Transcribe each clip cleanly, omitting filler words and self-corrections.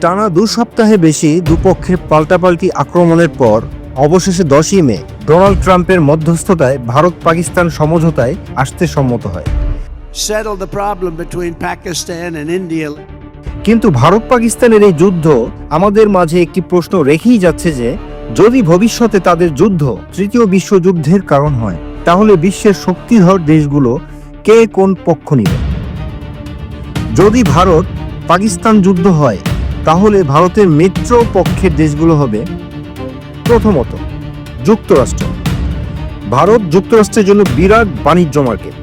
টানা 2 সপ্তাহে বেশি দুপক্ষের পাল্টাপাল্টি আক্রমণের পর অবশেষে 10ই মে ডোনাল্ড ট্রাম্পের মধ্যস্থতায় ভারত পাকিস্তান সমঝোতায় আসতে সম্মত হয়। Settle the problem between Pakistan and India. কিন্তু ভারত পাকিস্তানের এই যুদ্ধ আমাদের মাঝে একটি প্রশ্ন রেখেই যাচ্ছে যে যদি ভবিষ্যতে তাদের যুদ্ধ তৃতীয় বিশ্বযুদ্ধের কারণ হয়, তাহলে বিশ্বের শক্তিধর দেশগুলো কে কোন পক্ষ নিবে? যদি ভারত পাকিস্তান যুদ্ধ হয়, তাহলে ভারতের মিত্র পক্ষের দেশগুলো হবে প্রথমত যুক্তরাষ্ট্র। ভারত যুক্তরাষ্ট্রের জন্য বিরাট বাণিজ্য মার্কেট।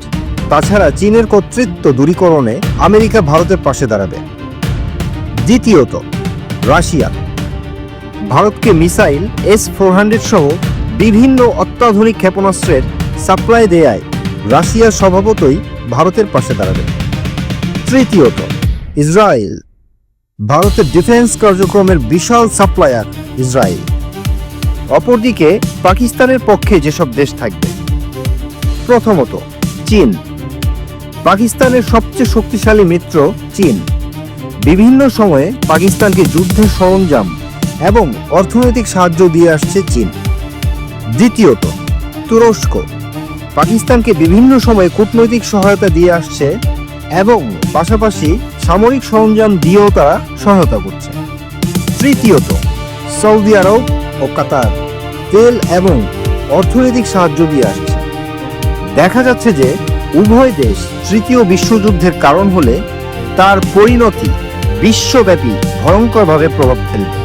তাছাড়া চীনের কর্তৃত্ব দূরীকরণে আমেরিকা ভারতের পাশে দাঁড়াবে। দ্বিতীয়ত রাশিয়া। ভারতকে মিসাইল S-400 সহ বিভিন্ন অত্যাধুনিক ক্ষেপণাস্ত্রের সাপ্লাই দেয়ায় রাশিয়া স্বভাবতই ভারতের পাশে দাঁড়াবে। তৃতীয়ত ইসরায়েল। ভারতের ডিফেন্স কার্যক্রমের বিশাল সাপ্লায়ার ইসরায়েল। অপরদিকে পাকিস্তানের পক্ষে যেসব দেশ থাকবে, প্রথমত চীন। পাকিস্তানের সবচেয়ে শক্তিশালী মিত্র চীন। বিভিন্ন সময়ে পাকিস্তানকে যুদ্ধের সরঞ্জাম এবং অর্থনৈতিক সাহায্য দিয়ে আসছে চীন। দ্বিতীয়ত তুরস্ক। পাকিস্তানকে বিভিন্ন সময়ে কূটনৈতিক সহায়তা দিয়ে আসছে এবং পাশাপাশি সামরিক সরঞ্জাম দিয়েও তারা সহায়তা করছে। তৃতীয়ত সৌদি আরব ও কাতার তেল এবং অর্থনৈতিক সাহায্য দিয়ে আসছে। দেখা যাচ্ছে যে উভয় দেশ তৃতীয় বিশ্বযুদ্ধের কারণ হলে তার পরিণতি বিশ্বব্যাপী ভয়ঙ্করভাবে প্রভাব ফেলবে।